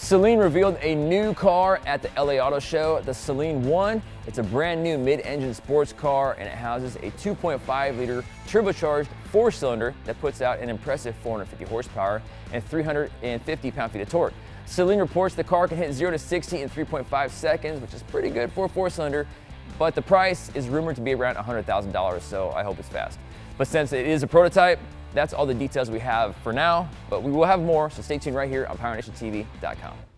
Saleen revealed a new car at the LA Auto Show, the Saleen 1. It's a brand new mid-engine sports car, and it houses a 2.5-liter turbocharged 4-cylinder that puts out an impressive 450 horsepower and 350 pound-feet of torque. Saleen reports the car can hit 0 to 60 in 3.5 seconds, which is pretty good for a 4-cylinder, but the price is rumored to be around $100,000, so I hope it's fast. But since it is a prototype, that's all the details we have for now, but we will have more, so stay tuned right here on PowerNationTV.com.